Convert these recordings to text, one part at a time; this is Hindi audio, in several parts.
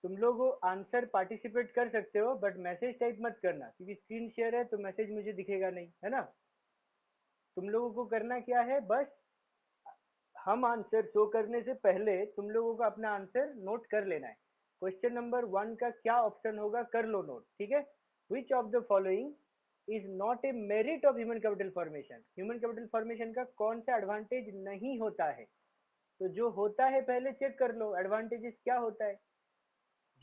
तुम लोग आंसर पार्टिसिपेट कर सकते हो बट मैसेज टाइप मत करना, क्योंकि स्क्रीन शेयर है तो मैसेज मुझे दिखेगा नहीं, है ना। तुम लोगों को करना क्या है, बस हम आंसर शो करने से पहले तुम लोगों को अपना आंसर नोट कर लेना है। क्वेश्चन नंबर 1 का क्या ऑप्शन होगा कर लो नोट, ठीक है। विच of the following is not a merit of human capital formation, human capital formation का कौन सा एडवांटेज नहीं होता है। तो जो होता है पहले चेक कर लो, एडवांटेजेस क्या होता है।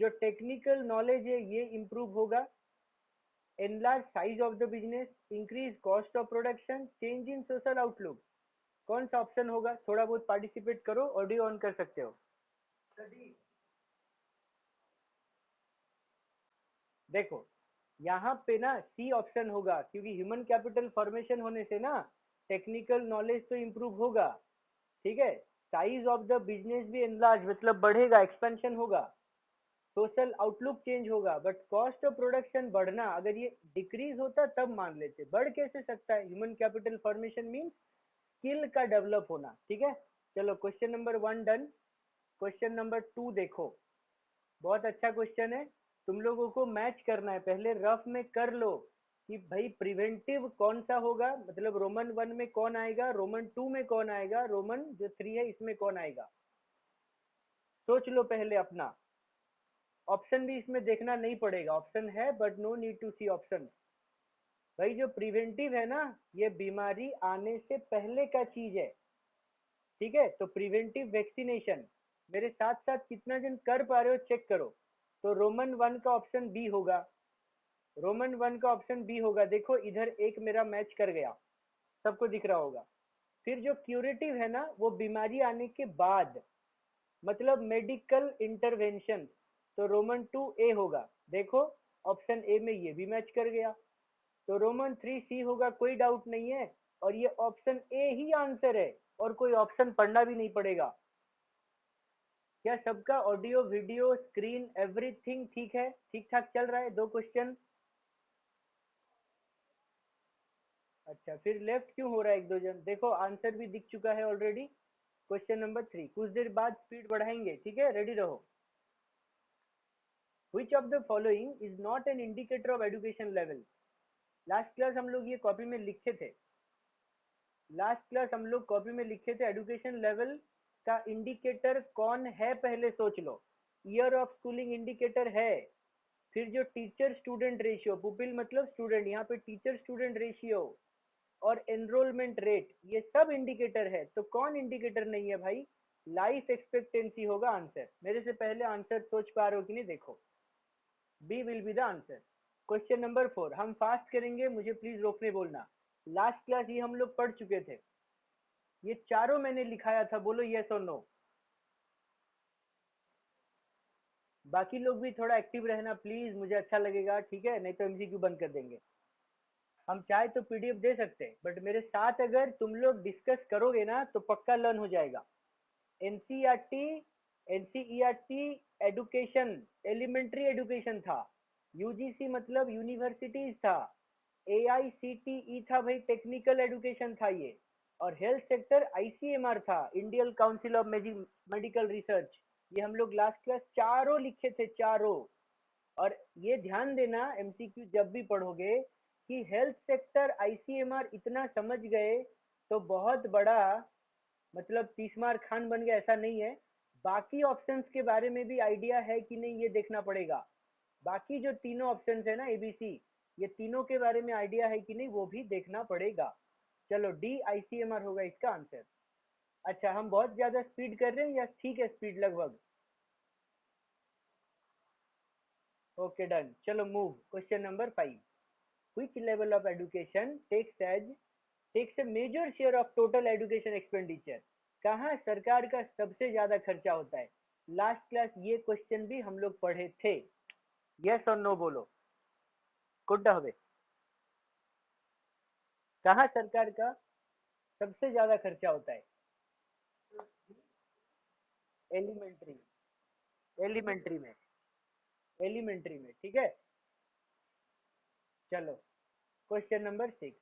जो टेक्निकल नॉलेज है ये इंप्रूव होगा, enlarge size of the business, increase cost of production, change in social outlook. कौन सा ऑप्शन होगा, थोड़ा बहुत पार्टिसिपेट करो, ऑडियो ऑन कर सकते हो। देखो यहाँ पे ना सी ऑप्शन होगा, क्योंकि ह्यूमन कैपिटल फॉर्मेशन होने से ना टेक्निकल नॉलेज तो इंप्रूव होगा, ठीक है। साइज ऑफ द बिजनेस भी एनलार्ज मतलब बढ़ेगा, एक्सपेंशन होगा, सोशल आउटलुक चेंज होगा, बट कॉस्ट ऑफ प्रोडक्शन बढ़ना, अगर ये डिक्रीज होता तब मान लेते, बढ़ कैसे सकता है। Human capital formation means skill का डेवलप होना, ठीक है। चलो question number 1 done. Question number 2 देखो, बहुत अच्छा क्वेश्चन है। तुम लोगों को मैच करना है, पहले रफ में कर लो कि भाई प्रिवेंटिव कौन सा होगा, मतलब रोमन 1 में कौन आएगा, रोमन 2 में कौन आएगा, रोमन जो 3 है इसमें कौन आएगा। सोच लो पहले अपना, ऑप्शन भी इसमें देखना नहीं पड़ेगा, ऑप्शन है but no need to see option. भाई जो प्रिवेंटिव है ना, ये बीमारी आने से पहले का चीज है, ठीक है। तो प्रिवेंटिव वैक्सीनेशन मेरे साथ साथ कितना जन कर पा रहे हो चेक करो। तो रोमन 1 का ऑप्शन बी होगा, रोमन 1 का ऑप्शन बी होगा। देखो इधर एक मेरा मैच कर गया, सबको दिख रहा होगा। फिर जो क्यूरेटिव है ना वो बीमारी आने के बाद, मतलब मेडिकल इंटरवेंशन, तो रोमन 2 ए होगा। देखो ऑप्शन ए में ये भी मैच कर गया, तो रोमन 3 सी होगा, कोई डाउट नहीं है। और ये ऑप्शन ए ही आंसर है, और कोई ऑप्शन पढ़ना भी नहीं पड़ेगा। क्या सबका ऑडियो वीडियो स्क्रीन एवरीथिंग ठीक है, ठीक ठाक चल रहा है। 2 क्वेश्चन, अच्छा फिर लेफ्ट क्यों हो रहा है एक दो जन। देखो आंसर भी दिख चुका है ऑलरेडी। क्वेश्चन नंबर 3 कुछ देर बाद स्पीड बढ़ाएंगे, ठीक है, रेडी रहो। विच of the following is not an indicator of education level. Last class हम लोग ये कॉपी में लिखे थे, लास्ट क्लास हम लोग कॉपी में लिखे थे एजुकेशन लेवल का इंडिकेटर कौन है, पहले सोच लो। ईयर ऑफ स्कूलिंग इंडिकेटर है, फिर जो टीचर स्टूडेंट रेशियो, पुपिल मतलब स्टूडेंट, यहाँ पे टीचर स्टूडेंट रेशियो और एनरोलमेंट रेट, ये सब इंडिकेटर है। तो कौन इंडिकेटर नहीं है भाई, लाइफ एक्सपेक्टेंसी होगा आंसर। मेरे से पहले आंसर सोच पा रहे हो कि नहीं, देखो B will be the answer. Question number 4 हम फास्ट करेंगे, मुझे प्लीज रोकने बोलना। लास्ट क्लास ये हम लोग पढ़ चुके थे, ये चारों मैंने लिखाया था, बोलो यस और नो। बाकी लोग भी थोड़ा एक्टिव रहना प्लीज, मुझे अच्छा लगेगा, ठीक है, नहीं तो एमसीक्यू बंद कर देंगे। हम चाहे तो पीडीएफ दे सकते हैं, बट मेरे साथ अगर तुम लोग डिस्कस करोगे ना तो पक्का लर्न हो जाएगा। NCERT, NCERT education elementary education था, यूजीसी मतलब यूनिवर्सिटीज था, एआईसीटीई था भाई टेक्निकल एडुकेशन था ये, और हेल्थ सेक्टर आईसीएमआर था, Indian council of medical research. ये हम लोग लास्ट क्लास चारों लिखे थे, चारों। और ये ध्यान देना एमसीक्यू जब भी पढ़ोगे कि हेल्थ सेक्टर आईसीएमआर इतना समझ गए तो बहुत बड़ा, मतलब तीसमार खान बन गया, ऐसा नहीं है। बाकी ऑप्शंस के बारे में भी आइडिया है कि नहीं ये देखना पड़ेगा। बाकी जो तीनों ऑप्शंस है ना एबीसी, ये तीनों के बारे में आइडिया है कि नहीं वो भी देखना पड़ेगा। चलो डी आईसीएमआर होगा इसका आंसर। अच्छा हम बहुत ज्यादा स्पीड कर रहे हैं या ठीक है स्पीड लगभग। ओके डन, चलो move. Question number 5, which level of education takes a major share of total education expenditure। कहाँ सरकार का सबसे ज्यादा खर्चा होता है। लास्ट क्लास ये क्वेश्चन भी हम लोग पढ़े थे, यस और नो बोलो। कोड्डा হবে, कहाँ सरकार का सबसे ज्यादा खर्चा होता है। एलिमेंट्री, एलिमेंट्री में, एलिमेंट्री में, ठीक है। चलो क्वेश्चन नंबर 6,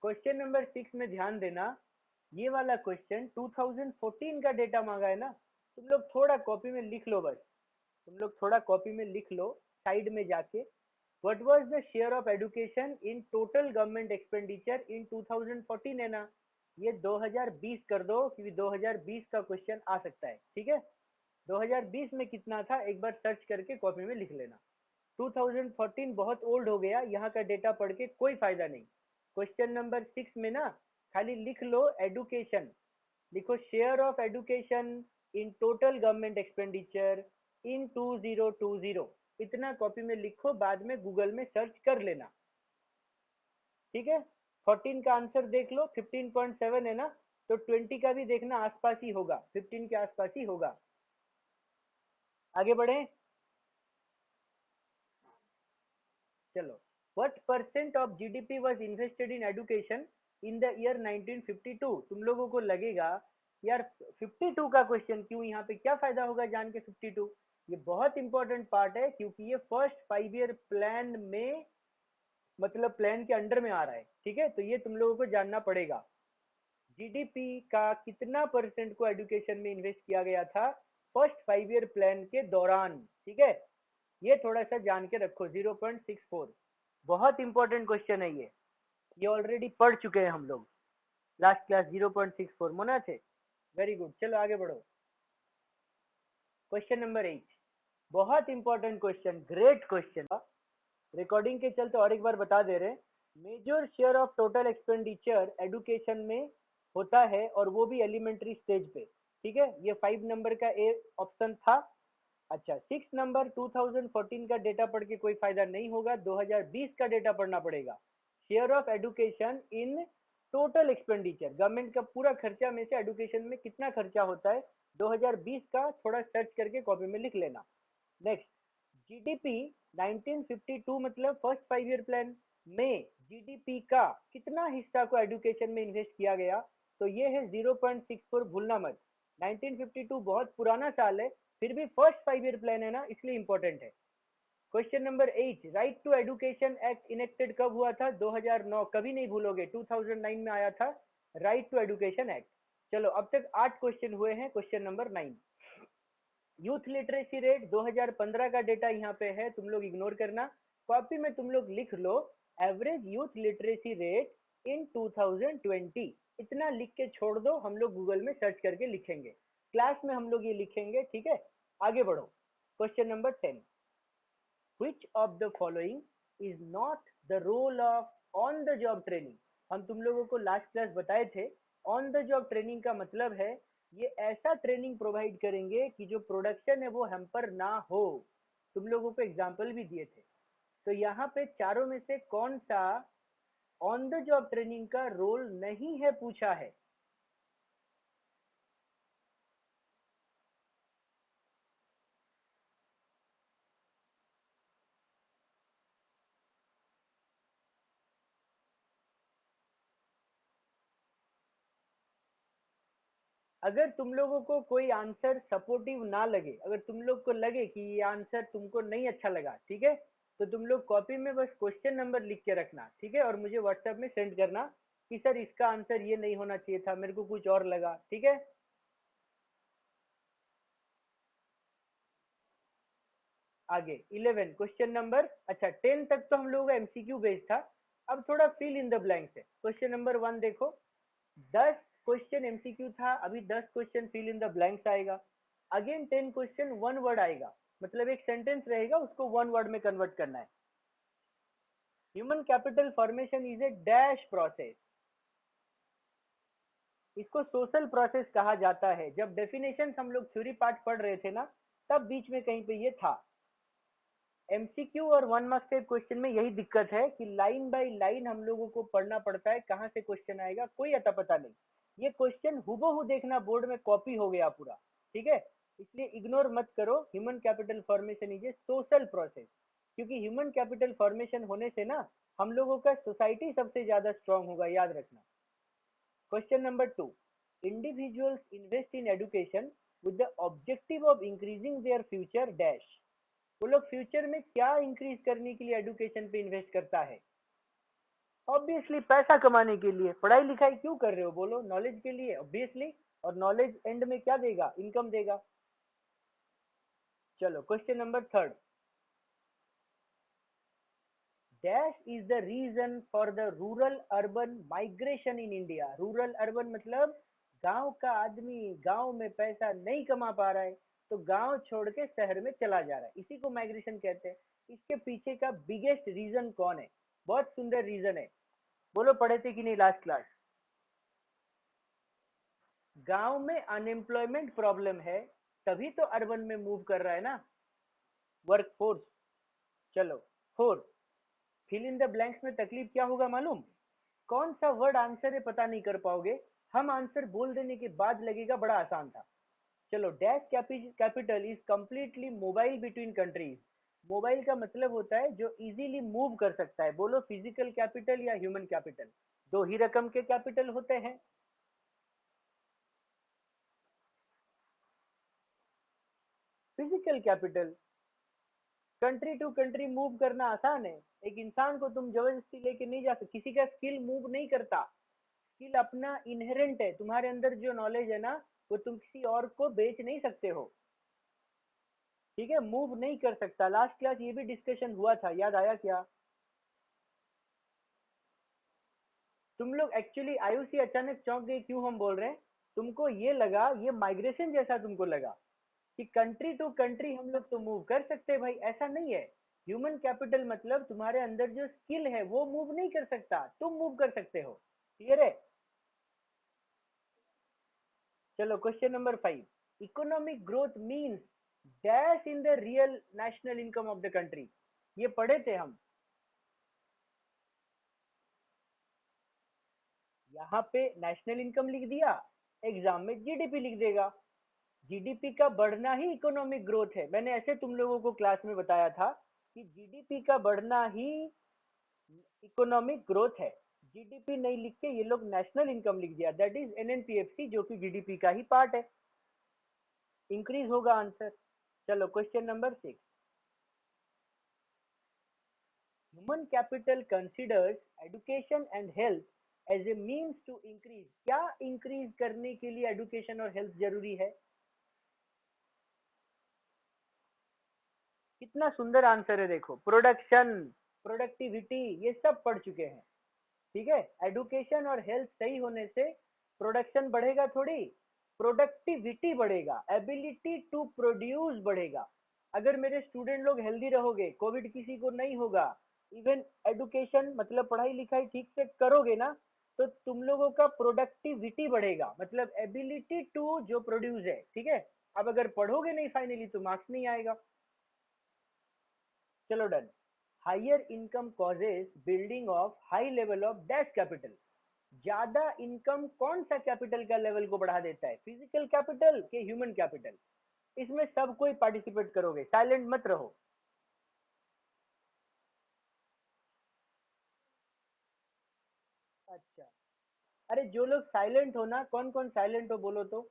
क्वेश्चन नंबर 6 में ध्यान देना। ये वाला क्वेश्चन 2014 का डेटा मांगा है ना, तुम लोग थोड़ा कॉपी में लिख लो बस। तुम लोग थोड़ा कॉपी में लिख लो साइड में जाके। What was the share of education in total government expenditure in 2014 है ना, ये 2020 कर दो क्योंकि 2020 का क्वेश्चन आ सकता है, ठीक है। 2020 में कितना था एक बार सर्च करके कॉपी में लिख लेना। 2014 बहुत ओल्ड हो गया, यहाँ का डेटा पढ़ के कोई फायदा नहीं। क्वेश्चन नंबर 6 में ना खाली लिख लो एडुकेशन, लिखो share of education in total government expenditure in 2020, इतना कॉपी में लिखो, बाद में गूगल में सर्च कर लेना, ठीक है। 14 का आंसर देख लो 15.7 है ना, तो 20 का भी देखना आसपास ही होगा, 15 के आसपास ही होगा। आगे बढ़े, चलो। What percent of GDP was invested in education in the year 1952? तुम लोगों को लगेगा यार 52 का क्वेश्चन क्यों, यहाँ पे क्या फायदा होगा जान के 52? ये बहुत इंपॉर्टेंट पार्ट है क्योंकि ये फर्स्ट 5 ईयर प्लान में, मतलब प्लान के अंडर में आ रहा है, ठीक है। तो ये तुम लोगों को जानना पड़ेगा जीडीपी का कितना परसेंट को एजुकेशन में इन्वेस्ट किया गया था फर्स्ट 5 ईयर प्लान के दौरान, ठीक है। ये थोड़ा सा जान के रखो, 0.64, बहुत इंपॉर्टेंट क्वेश्चन है ये ऑलरेडी पढ़ चुके हैं हम लोग लास्ट क्लास। 0.64 मना थे, वेरी गुड। चलो आगे बढ़ो, क्वेश्चन नंबर 8, बहुत important question, great question. Recording के चलते और एक बार बता दे रहे, major share of total expenditure education में होता है और वो भी एलिमेंट्री स्टेज पे, ठीक है। ये 5 नंबर का ए ऑप्शन था। अच्छा 6 नंबर 2014 का डेटा पढ़ के कोई फायदा नहीं होगा, 2020 का डेटा पढ़ना पड़ेगा। Share of education in total expenditure, government का पूरा खर्चा में से एडुकेशन में कितना खर्चा होता है 2020 का, थोड़ा सर्च करके कॉपी में लिख लेना। नेक्स्ट, जीडीपी 1952 मतलब फर्स्ट 5 ईयर प्लान में जीडीपी का कितना हिस्सा को एडुकेशन में इन्वेस्ट किया गया, तो ये है 0.64, भूलना मत। 1952 बहुत पुराना साल है, फिर भी फर्स्ट 5 ईयर प्लान है ना, इसलिए इंपॉर्टेंट है। Question number 8, right to education act enacted कब हुआ था? 2009, कभी नहीं भूलोगे, 2009 में आया था राइट टू एजुकेशन एक्ट। चलो अब तक 8 क्वेश्चन हुए हैं। Question number 9, youth literacy rate 2015 का डेटा यहाँ पे है, तुम लोग इग्नोर करना, कॉपी में तुम लोग लिख लो average youth literacy rate in 2020, इतना लिख के छोड़ दो, हम लोग गूगल में सर्च करके लिखेंगे, क्लास में हम लोग ये लिखेंगे, ठीक है। आगे बढ़ो, question number 10, which of the following is not the role of on the job training? हम तुम लोगों को लास्ट क्लास बताए थे ऑन द जॉब ट्रेनिंग का मतलब है ये ऐसा ट्रेनिंग प्रोवाइड करेंगे कि जो प्रोडक्शन है वो हैम्पर ना हो। तुम लोगों को एग्जाम्पल भी दिए थे, तो यहाँ पे चारों में से कौन सा ऑन द जॉब ट्रेनिंग का रोल नहीं है पूछा है। अगर तुम लोगों को कोई आंसर सपोर्टिव ना लगे, अगर तुम लोग को लगे कि ये आंसर तुमको नहीं अच्छा लगा, ठीक है, तो तुम लोग कॉपी में बस क्वेश्चन नंबर लिख के रखना, ठीक है, और मुझे व्हाट्सएप में सेंड करना कि सर इसका आंसर ये नहीं होना चाहिए था, मेरे को कुछ और लगा, ठीक है। आगे 11 क्वेश्चन नंबर, अच्छा 10 तक तो हम लोगों का एमसीक्यू बेस्ड था, अब थोड़ा फिल इन द ब्लैंक्स है। क्वेश्चन नंबर 1 देखो, 10 क्वेश्चन एमसीक्यू था, अभी 10 question fill in the blanks आएगा। अगेन 10 क्वेश्चन 1 वर्ड आएगा, मतलब एक सेंटेंस रहेगा उसको 1 वर्ड में कन्वर्ट करना है। Human capital formation is a dash process, इसको सोशल प्रोसेस कहा जाता है। जब डेफिनेशन हम लोग थ्योरी पार्ट पढ़ रहे थे ना, तब बीच में कहीं पे ये था। एमसीक्यू और 1 मार्क्स के क्वेश्चन में यही दिक्कत है कि लाइन बाय लाइन हम लोगों को पढ़ना पड़ता है, कहाँ से क्वेश्चन आएगा कोई अता पता नहीं। ये क्वेश्चन हुबहू देखना बोर्ड में कॉपी हो गया पूरा, ठीक है, इसलिए इग्नोर मत करो। Human capital formation is a social process, क्योंकि ह्यूमन कैपिटल फॉर्मेशन होने से ना हम लोगों का सोसाइटी सबसे ज्यादा स्ट्रांग होगा, याद रखना। Question number 2, individuals invest in education with the objective of increasing their future dash, वो लोग फ्यूचर में क्या इंक्रीज करने के लिए एजुकेशन पे इन्वेस्ट करता है? ऑब्वियसली पैसा कमाने के लिए। पढ़ाई लिखाई क्यों कर रहे हो बोलो? नॉलेज के लिए ऑब्वियसली, और नॉलेज एंड में क्या देगा? इनकम देगा। चलो question number third, dash is the reason for the rural urban migration in India. Rural urban मतलब गांव का आदमी गांव में पैसा नहीं कमा पा रहा है तो गांव छोड़ के शहर में चला जा रहा है, इसी को माइग्रेशन कहते हैं। इसके पीछे का बिगेस्ट रीजन कौन है? बहुत सुंदर रीजन है, बोलो पढ़े थे कि नहीं लास्ट क्लास? गांव में अनएम्प्लॉयमेंट प्रॉब्लम है, तभी तो अर्बन में मूव कर रहा है ना वर्क फोर्स। चलो fourth, fill in the blanks में तकलीफ क्या होगा मालूम? कौन सा वर्ड आंसर है पता नहीं कर पाओगे, हम आंसर बोल देने के बाद लगेगा बड़ा आसान था। चलो, dash capital is completely mobile between countries. Mobile का मतलब होता है जो इजीली मूव कर सकता है, बोलो फिजिकल कैपिटल या ह्यूमन कैपिटल। दो ही रकम के कैपिटल होते हैं। Physical capital, country to country move करना आसान है। एक इंसान को तुम जबरदस्ती लेके नहीं जा सकते, किसी का स्किल मूव नहीं करता। स्किल अपना इनहेरेंट है, तुम्हारे अंदर जो नॉलेज है ना वो तुम किसी और को बेच नहीं सकते हो। ठीक है, मूव नहीं कर सकता। लास्ट क्लास ये भी डिस्कशन हुआ था, याद आया क्या? तुम लोग एक्चुअली आयुषी अचानक चौंक गए, क्यों हम बोल रहे हैं? तुमको ये लगा, ये माइग्रेशन जैसा तुमको लगा कि कंट्री टू कंट्री हम लोग तो मूव कर सकते हैं। भाई ऐसा नहीं है। ह्यूमन कैपिटल मतलब तुम्हारे अंदर जो स्किल है वो मूव नहीं कर सकता, तुम मूव कर सकते हो। क्लियर है? चलो question number 5, economic growth means dash in the real national income of the country. ये पढ़े थे हम। यहाँ पे नेशनल इनकम लिख दिया, एग्जाम में जीडीपी लिख देगा। जीडीपी का बढ़ना ही इकोनॉमिक ग्रोथ है। मैंने ऐसे तुम लोगों को क्लास में बताया था कि जीडीपी का बढ़ना ही इकोनॉमिक ग्रोथ है। जीडीपी नहीं लिख के ये लोग नेशनल इनकम लिख दिया, दैट इज एनएनपीएफसी, जो कि जीडीपी का ही पार्ट है। इंक्रीज होगा आंसर। चलो question number 6, human capital considers education and health as a means to increase. क्या इंक्रीज करने के लिए एजुकेशन और हेल्थ जरूरी है? कितना सुंदर आंसर है, देखो प्रोडक्शन, प्रोडक्टिविटी, ये सब पढ़ चुके हैं। ठीक है, एडुकेशन और हेल्थ सही होने से प्रोडक्शन बढ़ेगा थोड़ी, प्रोडक्टिविटी बढ़ेगा, एबिलिटी टू प्रोड्यूस बढ़ेगा। अगर मेरे स्टूडेंट लोग हेल्दी रहोगे, कोविड किसी को नहीं होगा, इवन एडुकेशन मतलब पढ़ाई लिखाई ठीक से करोगे ना, तो तुम लोगों का प्रोडक्टिविटी बढ़ेगा, मतलब एबिलिटी टू जो प्रोड्यूस है। ठीक है, अब अगर पढ़ोगे नहीं फाइनली तो मार्क्स नहीं आएगा। चलो done. Higher income causes building of high level of dash capital. ज्यादा इनकम कौन सा कैपिटल का लेवल को बढ़ा देता है, फिजिकल कैपिटल के ह्यूमन कैपिटल? इसमें सब कोई पार्टिसिपेट करोगे, साइलेंट मत रहो। अच्छा, अरे जो लोग साइलेंट हो ना, कौन कौन साइलेंट हो बोलो तो?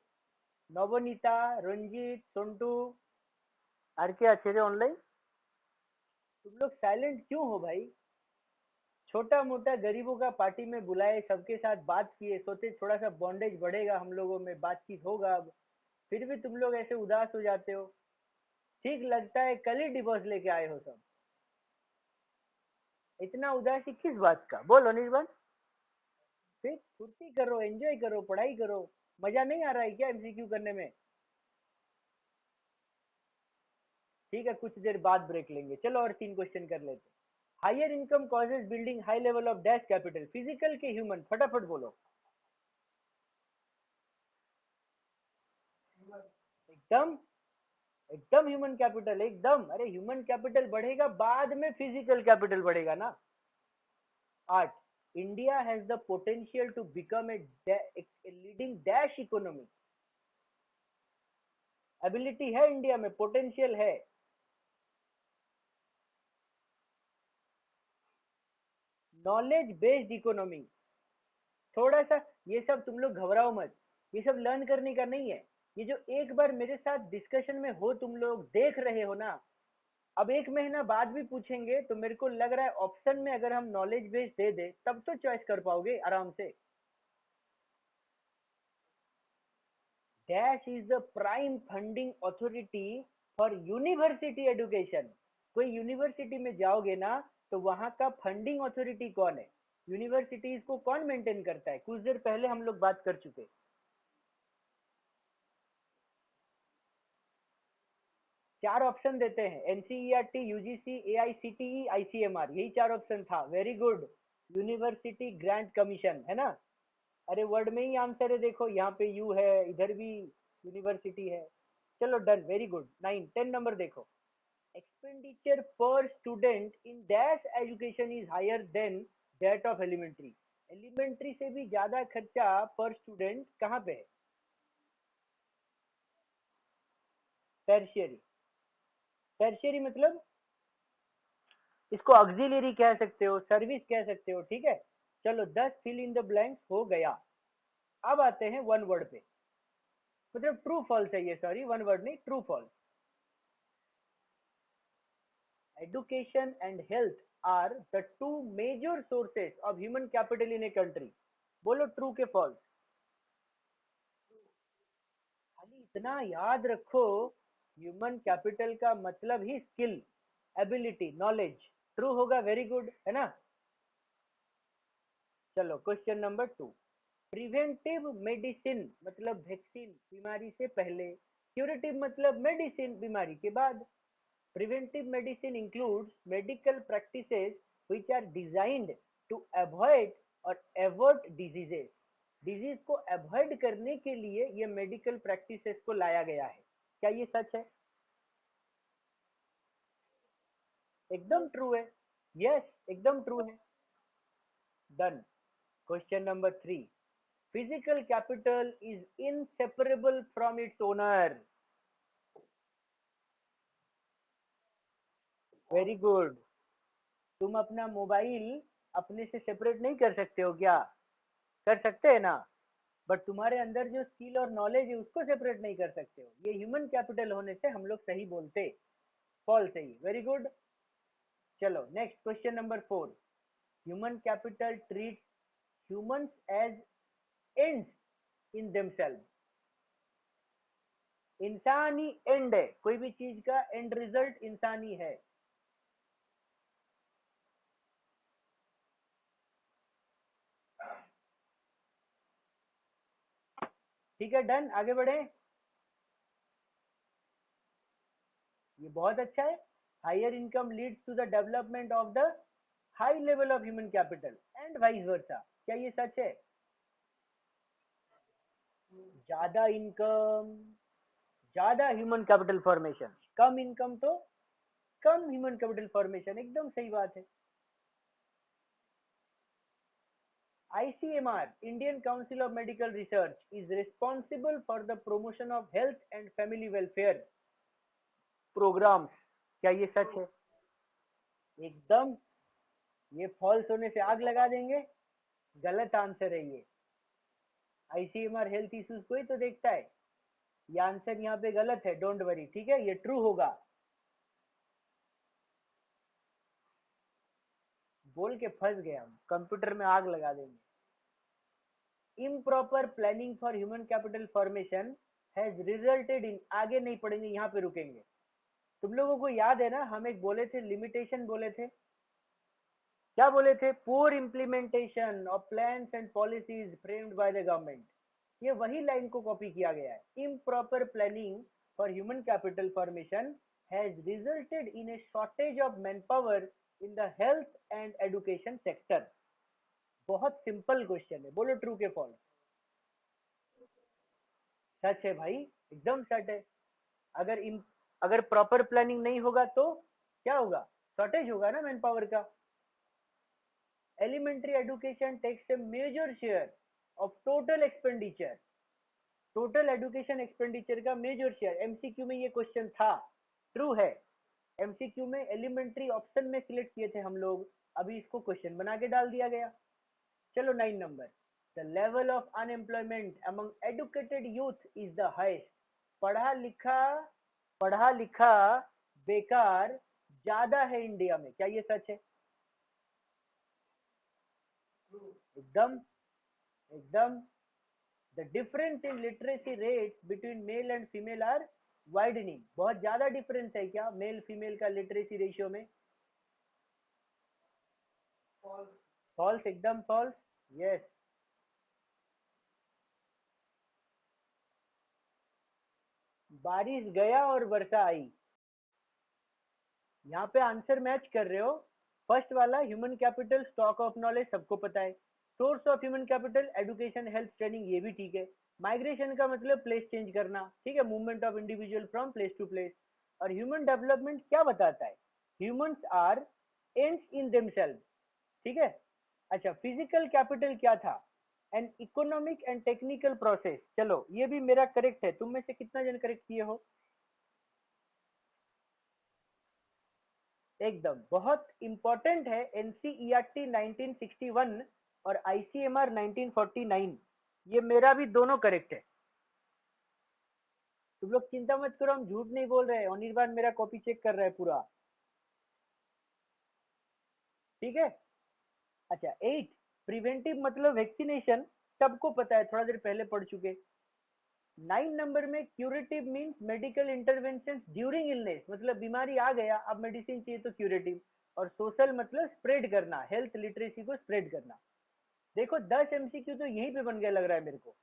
नवनीता, रंजीत, सोंटू, आर के आचार्य ऑनलाइन। तुम लोग साइलेंट क्यों हो भाई? छोटा मोटा गरीबों का पार्टी में बुलाए, सबके साथ बात किए, सोचे थोड़ा सा बॉन्डेज बढ़ेगा हम लोगों में, बातचीत होगा अब, फिर भी तुम लोग ऐसे उदास हो जाते हो। ठीक लगता है कल ही डिवोर्स लेके आए हो सब। इतना उदासी किस बात का, बोलो निर्बन। फिर फुर्ती करो, एंजॉय करो, पढ़ाई करो। मजा नहीं आ रहा है क्या एमसीक्यू करने में? ठीक है, कुछ देर बाद ब्रेक लेंगे, चलो और 3 क्वेश्चन कर लेते। Higher income causes building high level of dash capital, physical के ह्यूमन, फटाफट बोलो। एकदम, एकदम ह्यूमन कैपिटल, एकदम। अरे ह्यूमन कैपिटल बढ़ेगा बाद में फिजिकल कैपिटल बढ़ेगा ना। 8, India has the potential to become a leading dash economy. Ability है इंडिया में, पोटेंशियल है। Knowledge based economy. थोड़ा सा ये सब तुम लोग घबराओ मत, ये सब लर्न करने का नहीं है। ये जो एक बार मेरे साथ डिस्कशन में हो, तुम लोग देख रहे हो ना, अब 1 महीना बाद भी पूछेंगे तो मेरे को लग रहा है ऑप्शन में अगर हम नॉलेज बेस्ड दे दे तब तो चॉइस कर पाओगे आराम से। Dash is the prime funding authority for university education. कोई यूनिवर्सिटी में जाओगे ना, तो वहां का फंडिंग अथॉरिटी कौन है, यूनिवर्सिटीज को कौन मेंटेन करता है, कुछ देर पहले हम लोग बात कर चुके। चार ऑप्शन देते हैं, एनसीईआरटी, यूजीसी, एआईसीटीई, आईसीएमआर, यही चार ऑप्शन था। Very good. University grant commission है ना। अरे वर्ड में ही आंसर है, देखो यहाँ पे यू है, इधर भी यूनिवर्सिटी है। चलो डन, वेरी गुड। 9 10 नंबर देखो। Expenditure per student in dash education is higher than that of elementary. Elementary से भी ज्यादा खर्चा पर स्टूडेंट कहाँ पे है? टर्शियरी। टर्शियरी मतलब इसको ऑक्सिलरी कह सकते हो, सर्विस कह सकते हो, ठीक है। चलो 10 फिल इन द ब्लैंक्स हो गया। अब आते हैं वन वर्ड पे, मतलब ट्रू फॉल्स है ये, सॉरी वन वर्ड नहीं, true false. Education and health are the two major sources of human capital in a country। बोलो ट्रू के फॉल्स। खाली इतना याद रखो, ह्यूमन कैपिटल का मतलब ही स्किल, एबिलिटी, नॉलेज। ट्रू होगा, वेरी गुड, है ना। चलो क्वेश्चन नंबर 2। प्रिवेंटिव मेडिसिन मतलब वैक्सीन, बीमारी से पहले। क्यूरेटिव मतलब मेडिसिन, बीमारी के बाद। Preventive medicine includes medical practices which are designed to avoid or avert diseases। Disease को अवॉइड करने के लिए ये मेडिकल प्रैक्टिसेस को लाया गया है। क्या ये सच है? एकदम ट्रू है। यस, एकदम ट्रू है। Done. Question number 3। Physical capital is inseparable from its owner. Very good. तुम अपना मोबाइल अपने से सेपरेट नहीं कर सकते हो क्या? कर सकते हैं ना। बट तुम्हारे अंदर जो स्किल और नॉलेज है उसको सेपरेट नहीं कर सकते हो। ये ह्यूमन कैपिटल होने से हम लोग सही बोलते। फॉल्स है ये, वेरी गुड। चलो next question number 4। Human capital treat humans as ends in themselves. इंसान ही एंड है, कोई भी चीज का एंड रिजल्ट इंसान ही है। ठीक है, डन, आगे बढ़े। ये बहुत अच्छा है। Higher income leads to the development of the high level of human capital and vice versa. क्या ये सच है? ज्यादा इनकम ज्यादा ह्यूमन कैपिटल फॉर्मेशन, कम इनकम तो कम ह्यूमन कैपिटल फॉर्मेशन, एकदम सही बात है। ICMR, Indian Council of Medical Research, is responsible for the promotion of health and family welfare programs। क्या ये सच है? एकदम। ये फॉल्स होने से आग लगा देंगे, गलत आंसर है ये। ICMR हेल्थ इश्यूज को ही तो देखता है। ये आंसर यहाँ पे गलत है, डोंट वरी, ठीक है, ये ट्रू होगा। बोल के फंस गए हम, कंप्यूटर में आग लगा देंगे। Improper planning for human capital formation has resulted in, आगे नहीं पढ़ेंगे, यहाँ पे रुकेंगे। तुम लोगों को याद है ना, हम एक बोले थे लिमिटेशन बोले थे। क्या बोले थे? Poor implementation of plans and policies framed by the government. ये वही लाइन को कॉपी किया गया है। Improper planning for human capital formation has resulted in A shortage of man power in the health and education sector. बहुत सिंपल क्वेश्चन है, बोलो ट्रू के फॉल्स। सच है भाई, एकदम सच है। अगर इन अगर प्रॉपर प्लानिंग नहीं होगा तो क्या होगा? शॉर्टेज होगा ना मैन पावर का। Elementary education takes a major share of total expenditure. Total education expenditure का मेजर शेयर, एमसीक्यू में ये क्वेश्चन था। ट्रू है। एमसीक्यू में एलिमेंट्री ऑप्शन में सिलेक्ट किए थे हम लोग, अभी इसको क्वेश्चन बना के डाल दिया गया। चलो 9 number. The level of unemployment among educated youth is the highest. पढ़ा लिखा पढ़ा लिखा बेकार ज्यादा है इंडिया में। क्या ये सच है? एकदम एकदम। The difference in literacy rates between male and female are widening, बहुत ज्यादा डिफरेंस है क्या मेल फीमेल का लिटरेसी रेशियो में? फॉल्स, एकदम फॉल्स। यस। बारिश गया और वर्षा आई, यहाँ पे आंसर मैच कर रहे हो। फर्स्ट वाला human capital stock of knowledge सबको पता है। Source of human capital education health training, ये भी ठीक है। माइग्रेशन का मतलब प्लेस चेंज करना, ठीक है, movement of individual from place to place. और ह्यूमन डेवलपमेंट क्या बताता है? Humans are ends in themselves, ठीक है। अच्छा, फिजिकल कैपिटल क्या था? An economic and technical process. चलो ये भी मेरा करेक्ट है, तुम में से कितना जन करेक्ट किए हो? एकदम, बहुत इंपॉर्टेंट है। एनसीईआरटी 1961 और आईसीएमआर 1949, ये मेरा भी दोनों करेक्ट है। तुम लोग चिंता मत करो, हम झूठ नहीं बोल रहे हैं, अनिर्बान मेरा कॉपी चेक कर रहा है पूरा, ठीक है। अच्छा, 8, प्रिवेंटिव मतलब वैक्सीनेशन, सबको पता है, थोड़ा देर पहले पढ़ चुके। 9 नंबर में curative means medical intervention during illness, मतलब बीमारी आ गया, अब मेडिसिन चाहिए तो क्यूरेटिव। और सोशल मतलब स्प्रेड करना, हेल्थ लिटरेसी को स्प्रेड करना। देखो 10 एमसीक्यू तो यहीं पे बन गया लग रहा है मेरे को।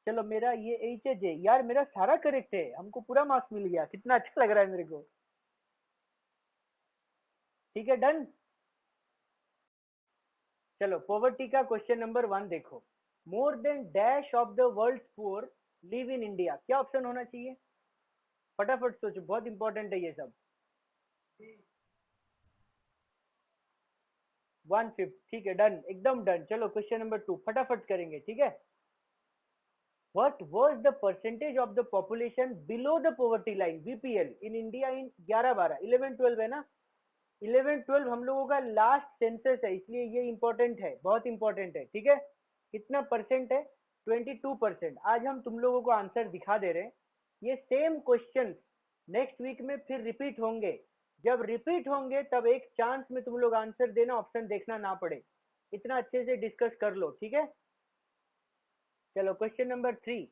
चलो मेरा ये एच है जे, यार मेरा सारा करेक्ट है, हमको पूरा मार्क्स मिल गया, कितना अच्छा लग रहा है मेरे को। ठीक है, डन। चलो पॉवर्टी का क्वेश्चन नंबर 1 देखो। More than dash of the world poor live in India, क्या ऑप्शन होना चाहिए? फटाफट सोचो, बहुत इंपॉर्टेंट है ये सब। 1/5, ठीक है, डन, एकदम डन। चलो क्वेश्चन नंबर 2 फटाफट करेंगे, ठीक है। What was the percentage of the population below the poverty line BPL in India in 11-12? 11-12 है ना? 11-12 हम लोगों का लास्ट सेंसस है, इसलिए ये इंपॉर्टेंट है, बहुत इंपॉर्टेंट है, ठीक है। कितना परसेंट है? 22%। आज हम तुम लोगों को आंसर दिखा दे रहे हैं। ये सेम क्वेश्चन नेक्स्ट वीक में फिर रिपीट होंगे। जब रिपीट होंगे तब एक चांस में तुम लोग आंसर देना, ऑप्शन देखना ना पड़े, इतना अच्छे से डिस्कस कर लो, ठीक है। चलो question number 3।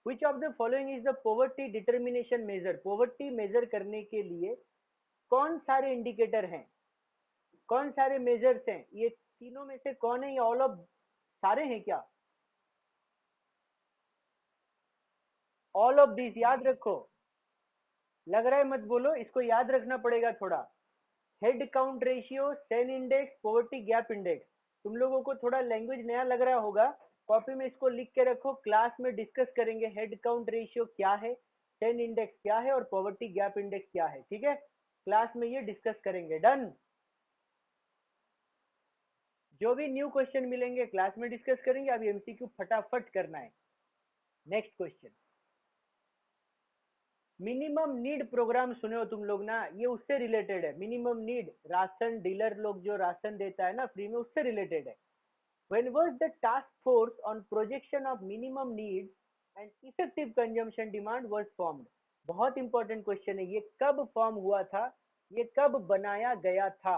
Which of the following is the poverty determination measure? Poverty measure करने के लिए कौन सारे इंडिकेटर हैं, कौन सारे मेजर्स हैं? ये तीनों में से कौन है? ये ऑल ऑफ सारे हैं क्या? ऑल ऑफ दिस याद रखो। लग रहा है मत बोलो, इसको याद रखना पड़ेगा थोड़ा। Head count ratio, Sen index, poverty gap index. तुम लोगों को थोड़ा लैंग्वेज नया लग रहा होगा, कॉपी में इसको लिख के रखो, क्लास में डिस्कस करेंगे हेड काउंट रेशियो क्या है, सेन इंडेक्स क्या है और पॉवर्टी गैप इंडेक्स क्या है, ठीक है। क्लास में ये डिस्कस करेंगे, डन। जो भी न्यू क्वेश्चन मिलेंगे क्लास में डिस्कस करेंगे, अभी एमसीक्यू फटाफट करना है। Next question, minimum need program सुने हो तुम लोग ना, ये उससे रिलेटेड है। मिनिमम नीड, राशन डीलर लोग जो राशन देता है ना फ्री में, उससे रिलेटेड है। When was the task force on projection of minimum need and effective consumption demand was formed? बहुत इंपॉर्टेंट क्वेश्चन है, ये कब फॉर्म हुआ था, ये कब बनाया गया था?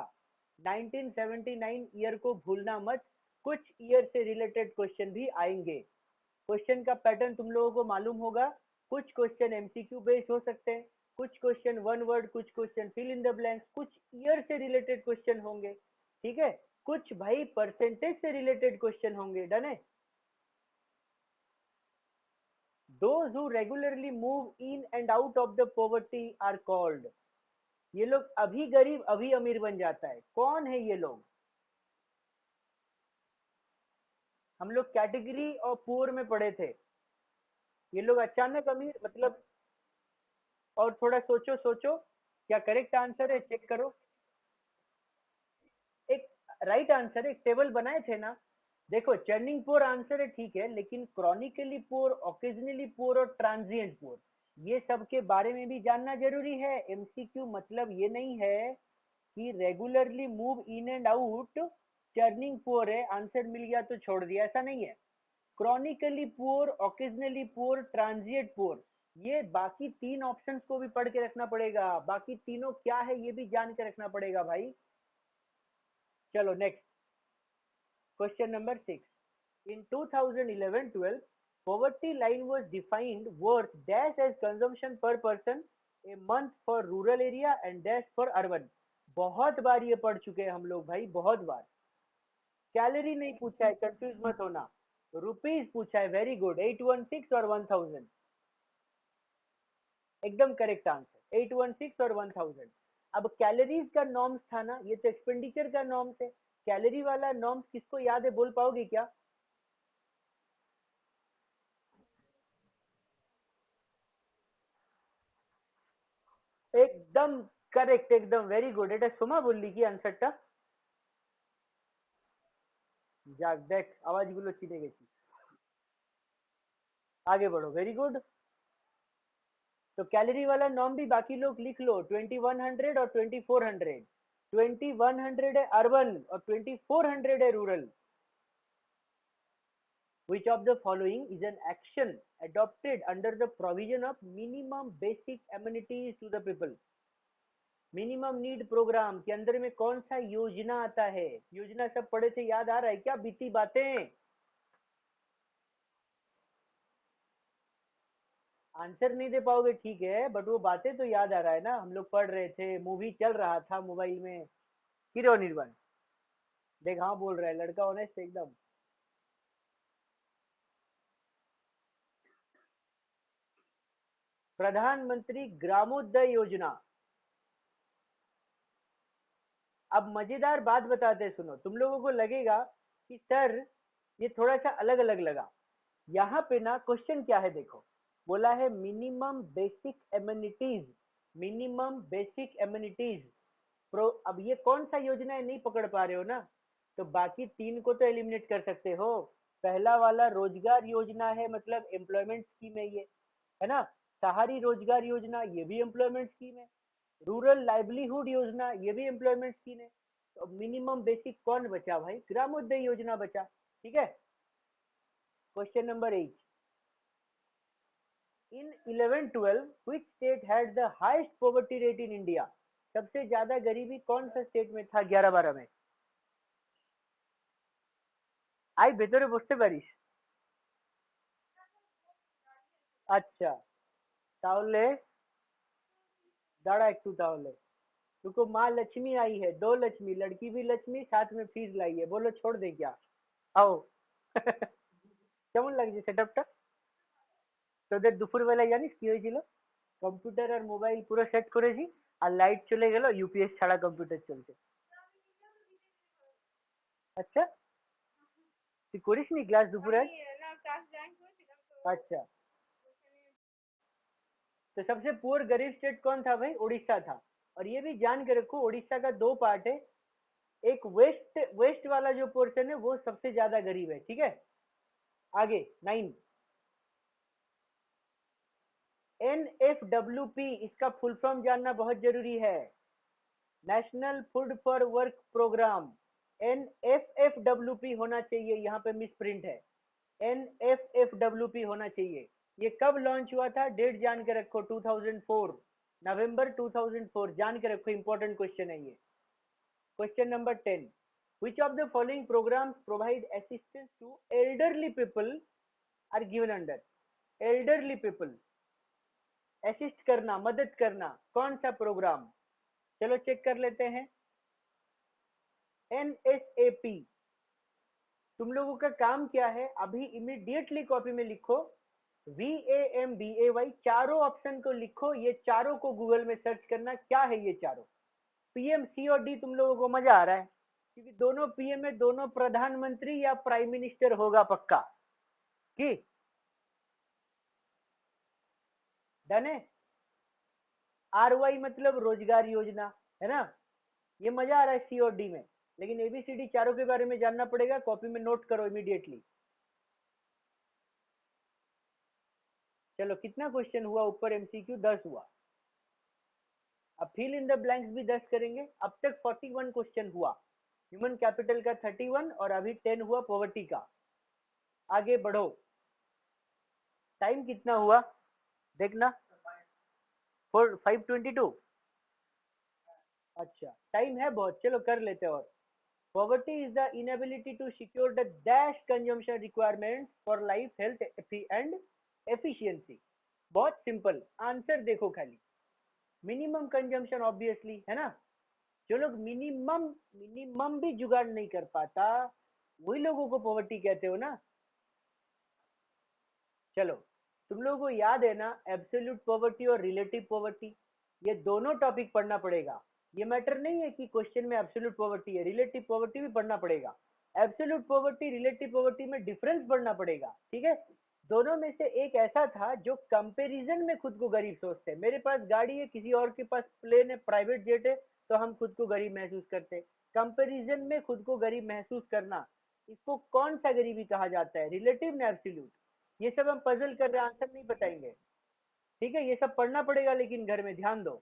1979 ईयर को भूलना मत, कुछ ईयर से रिलेटेड क्वेश्चन भी आएंगे। क्वेश्चन का पैटर्न तुम लोगों को मालूम होगा, कुछ क्वेश्चन एमसीक्यू बेस्ड हो सकते हैं, कुछ क्वेश्चन वन वर्ड, कुछ question fill in the blanks, कुछ ईयर से रिलेटेड क्वेश्चन होंगे, ठीक है। कुछ भाई परसेंटेज से रिलेटेड क्वेश्चन होंगे, डन है। Those who regularly move in and out of the poverty are called. ये लोग अभी गरीब अभी अमीर बन जाता है, कौन है ये लोग? हम लोग कैटेगरी और पुअर में पढ़े थे, ये लोग अचानक अमीर मतलब। और थोड़ा सोचो सोचो, क्या करेक्ट आंसर है चेक करो। एक राइट आंसर है, एक टेबल बनाए थे ना। देखो चर्निंग पोर आंसर है, ठीक है, लेकिन क्रॉनिकली पोर, ओकेजनली पोर और ट्रांजिएंट पोर, ये सब के बारे में भी जानना जरूरी है। एमसीक्यू मतलब ये नहीं है कि regularly move in and out churning poor है, आंसर मिल गया तो छोड़ दिया, ऐसा नहीं है। Chronically poor, occasionally poor, transient poor, ये बाकी तीन ऑप्शंस को भी पढ़ के रखना पड़ेगा, बाकी तीनों क्या है ये भी जान के रखना पड़ेगा भाई। चलो next, question number 6। In 2011-12 Poverty line was defined worth dash as consumption per person a month for rural area and dash for urban. बहुत बार ये पढ़ चुके हैं हम लोग भाई, बहुत बार. कैलोरी नहीं पूछा है, कंफ्यूज मत होना. रुपीज पूछा है, वेरी गुड. 816 और 1000, एकदम करेक्ट आंसर. 816 और 1000. अब कैलोरीज का नॉर्म्स था ना, ये तो एक्सपेंडिचर का नॉर्म्स है. कैलोरी वाला नॉर्म्स किसको याद है, बोल पाओगे क्या? एकदम करेक्ट, एकदम वेरी गुड. এটা সোমা বললি কি আনসারটা? যাক দেখ, আওয়াজগুলো চিনে গেছি. आगे बढ़ो, वेरी गुड. तो कैलोरी वाला नॉर्म भी बाकी लोग लिख लो. 2100 और 2400. 2100 है अर्बन और 2400 है rural. Which of the following is an action adopted under the provision of minimum basic amenities to the people? Minimum need program के अंदर में कौन सा योजना आता है? योजना सब पढ़े थे, याद आ रहा है क्या बीती बातें? आंसर नहीं दे पाओगे ठीक है, बट वो बातें तो याद आ रहा है ना, हम लोग पढ़ रहे थे, मूवी चल रहा था मोबाइल में. हीरो निर्वाण. देख हाँ बोल रहा है लड़का, ऑनेस्ट एकदम. प्रधानमंत्री ग्रामोदय योजना. अब मजेदार बात बताते हैं, सुनो. तुम लोगों को लगेगा कि सर ये थोड़ा सा अलग अलग लगा. यहाँ पे ना क्वेश्चन क्या है देखो, बोला है minimum basic amenities. Minimum basic amenities pro. अब ये कौन सा योजना है नहीं पकड़ पा रहे हो ना, तो बाकी तीन को तो एलिमिनेट कर सकते हो. पहला वाला रोजगार योजना है, मतलब एम्प्लॉयमेंट स्कीम है ये, है ना. शहरी रोजगार योजना, ये भी एम्प्लॉयमेंट स्कीम है. रूरल लाइवलीहुड योजना, ये भी एम्प्लॉयमेंट स्कीम है. तो मिनिमम बेसिक कौन बचा भाई? ग्रामोदय योजना बचा. ठीक है. Question number 8. In 11-12 which state had the highest poverty rate in India? सबसे ज्यादा गरीबी कौन सा स्टेट में था 11-12 में? आई ভেতরে বসতে পারিস? আচ্ছা, তাহলে দাঁড়া একটু তাহলে. रुको, माँ लक्ष्मी आई है, दो लक्ष्मी, लड़की भी लक्ष्मी, साथ में फीस लाई है, बोलो छोड़ दे क्या? आओ. কেমন লাগছে সেটআপটা? তোদের দুপুরবেলা জানিস কি হয়েছিল? কম্পিউটার আর মোবাইল পুরো সেট করেছি, আর লাইট চলে গেল, ইউপিএস ছাড়া কম্পিউটার চলছে. আচ্ছা, তুই করিসনি ক্লাস দুপুরে আজ? अच्छा. तो सबसे पुअर गरीब स्टेट कौन था भाई? उड़ीसा था. और ये भी जान के रखो, उड़ीसा का दो पार्ट है. एक वेस्ट वेस्ट वाला जो पोर्शन है वो सबसे ज्यादा गरीब है. ठीक है. आगे 9. NFWP, इसका फुल फॉर्म जानना बहुत जरूरी है. National food for work programme. NFFWP होना चाहिए, यहाँ पे मिस प्रिंट है. NFFWP होना चाहिए. ये कब लॉन्च हुआ था? डेट जान के रखो. 2004, नवंबर 2004. जान के रखो, इंपॉर्टेंट क्वेश्चन है ये. Question number 10. which of the following programs provide assistance to elderly people are given under? elderly people assist करना, मदद करना, कौन सा प्रोग्राम? चलो चेक कर लेते हैं. NSAP. तुम लोगों का काम क्या है, अभी इमीडिएटली कॉपी में लिखो VAMBAY, चारों ऑप्शन को लिखो. ये चारों को गूगल में सर्च करना, क्या है ये चारों. पीएम, सी और डी. तुम लोगों को मजा आ रहा है क्योंकि दोनों पीएम में दोनों प्रधानमंत्री या प्राइम मिनिस्टर होगा पक्का. की डन है. RY मतलब रोजगार योजना, है ना. ये मजा आ रहा है सी और डी में, लेकिन एबीसीडी चारों के बारे में जानना पड़ेगा. कॉपी में नोट करो इमीडिएटली. चलो, कितना क्वेश्चन हुआ ऊपर? एमसीक्यू 10 हुआ. अब फिल इन द ब्लैंक्स भी 10 करेंगे. अब तक 41 क्वेश्चन हुआ. ह्यूमन कैपिटल का 31 और अभी 10 हुआ पॉवर्टी का. आगे बढ़ो. टाइम कितना हुआ देखना. 5:22. अच्छा, टाइम है बहुत. चलो कर लेते और. Poverty is the inability to secure the dash consumption requirements for life, health and efficiency. बहुत सिंपल आंसर देखो खाली, मिनिमम कंजम्पशन ऑब्वियसली है ना। जो लोग मिनिमम मिनिमम भी जुगाड़ नहीं कर पाता, वही लोगों को पॉवर्टी कहते हो ना। चलो, तुम लोगों को याद है ना एब्सोल्यूट पॉवर्टी और रिलेटिव पॉवर्टी, ये दोनों टॉपिक पढ़ना पड़ेगा। ये मैटर नहीं है कि क्वेश्चन में एब्सोल्यूट पॉवर्टी है, रिलेटिव पॉवर्टी भी पढ़ना पड़ेगा। एब्सोल्यूट पॉवर्टी रिलेटिव पॉवर्टी में डिफरेंस पढ़ना पड़ेगा, ठीक है। दोनों में से एक ऐसा था जो कंपैरिजन में खुद को गरीब सोचते हैं। मेरे पास गाड़ी है, किसी और के पास प्लेन है, प्राइवेट जेट है, तो हम खुद को गरीब महसूस करते हैं। कंपैरिजन में खुद को गरीब महसूस करना, इसको कौन सा गरीबी कहा जाता है, रिलेटिव ना एब्सोल्यूट? ये सब हम पजल कर रहे हैं, आंसर नहीं बताएंगे, ठीक है। ये सब पढ़ना पड़ेगा लेकिन घर में ध्यान दो।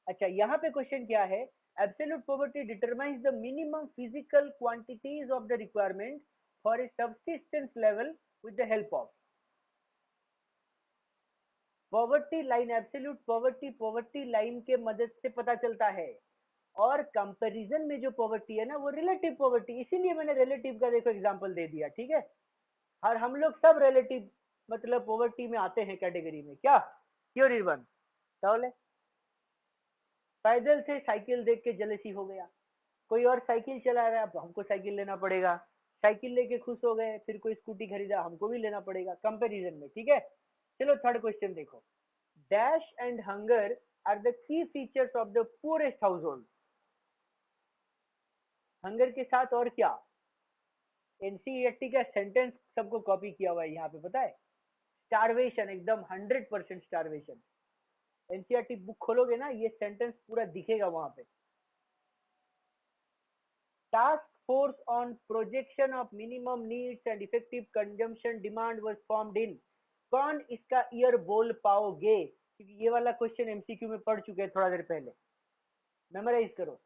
अच्छा, यहाँ पे क्वेश्चन क्या है, absolute poverty determines the minimum physical quantities of the requirement for a subsistence level with the help of poverty line. Absolute poverty poverty line के मदद से पता चलता है, और कंपैरिजन में जो पॉवर्टी है ना वो रिलेटिव पॉवर्टी, इसीलिए मैंने रिलेटिव का देखो एग्जांपल दे दिया, ठीक है। और हम लोग सब रिलेटिव मतलब पॉवर्टी में आते हैं कैटेगरी में, क्या क्यों निर्बन? তাহলে पैदल से साइकिल देख के जलेसी हो गया, कोई और साइकिल चला रहा है, अब हमको साइकिल लेना पड़ेगा। साइकिल लेके खुश हो गए, फिर कोई स्कूटी खरीदा, हमको भी लेना पड़ेगा, कंपैरिजन में, ठीक है। चलो थर्ड क्वेश्चन देखो, dash and hunger are the की features of the poorest household. Hunger के साथ और क्या? एनसीईआरटी का सेंटेंस सबको कॉपी किया हुआ है यहाँ पे, पता है? स्टारवेशन, एकदम 100% स्टारवेशन। एनसीईआरटी बुक खोलोगे ना, ये सेंटेंस पूरा दिखेगा वहां पे। Task force on projection of minimum needs and effective consumption demand was formed in. कौन इसका ईयर बोल पाओगे? क्योंकि ये वाला क्वेश्चन एमसीक्यू में पढ़ चुके हैं थोड़ा देर पहले, मेमोराइज करो।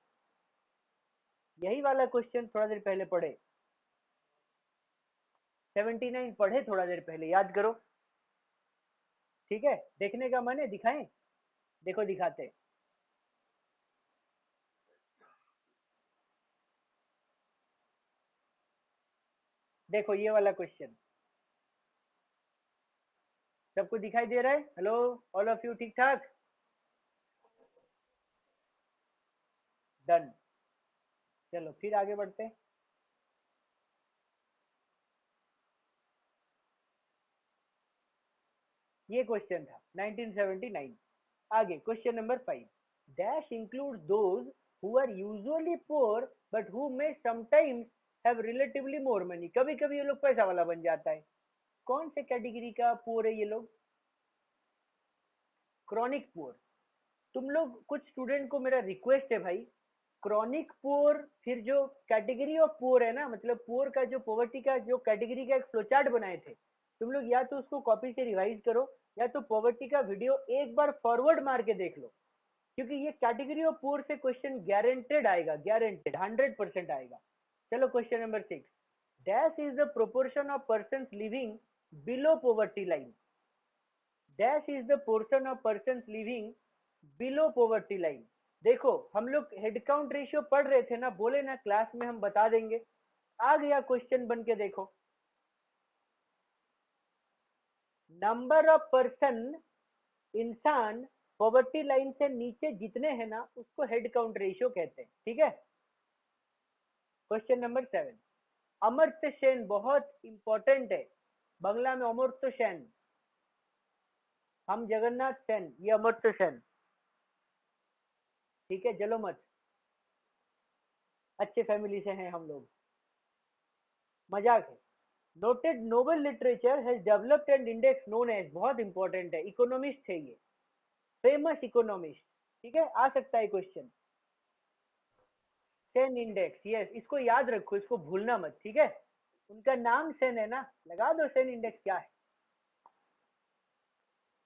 यही वाला क्वेश्चन थोड़ा देर पहले पढ़े, 79 पढ़े थोड़ा देर पहले, याद करो, ठीक है। देखने का मन है, दिखाएं? देखो दिखाते हैं। देखो ये वाला क्वेश्चन सबको दिखाई दे रहा है? हेलो ऑल ऑफ यू, ठीक ठाक? डन। चलो फिर आगे बढ़ते हैं। ये क्वेश्चन था 1979। आगे question number 5, dash includes those who are usually poor but who may sometimes have relatively more money. कभी कभी ये लोग पैसा वाला बन जाता है। कौन से कैटेगरी का पोर है ये लोग? क्रॉनिक पोर। तुम लोग कुछ स्टूडेंट को मेरा रिक्वेस्ट है भाई, क्रॉनिक पुअर, फिर जो कैटेगरी ऑफ पुअर है ना, मतलब पुअर का जो पॉवर्टी का जो कैटेगरी का एक फ्लोचार्ट बनाए थे, तुम लोग या तो उसको कॉपी से रिवाइज करो, या तो पॉवर्टी का वीडियो एक बार फॉरवर्ड मार के देख लो। क्योंकि ये कैटेगरी ऑफ पुअर से क्वेश्चन गारंटेड आएगा, गारंटेड 100% आएगा। चलो question number 6, dash is the proportion of person living below poverty line. Dash is the portion of person living below poverty line. देखो हम लोग हेड काउंट रेशियो पढ़ रहे थे ना, बोले ना क्लास में हम बता देंगे, आ गया क्वेश्चन बन के देखो। नंबर ऑफ पर्सन, इंसान पॉवर्टी लाइन से नीचे जितने हैं ना उसको हेड काउंट रेशियो कहते हैं, ठीक है। क्वेश्चन नंबर 7, अमर्त्य सेन, बहुत इंपॉर्टेंट है, बंगला में अमर्त्य सेन, हम जगन्नाथ सेन, ये अमर्त्य सेन, ठीक है, जलो मत, अच्छे फैमिली से हैं हम लोग, मजाक है। Noted Nobel literature has developed and index known as, बहुत इंपॉर्टेंट है, इकोनॉमिस्ट है ये, फेमस इकोनॉमिस्ट, ठीक है। आ सकता है क्वेश्चन, सेन इंडेक्स, यस, इसको याद रखो, इसको भूलना मत, ठीक है। उनका नाम सेन है ना, लगा दो सेन इंडेक्स क्या है।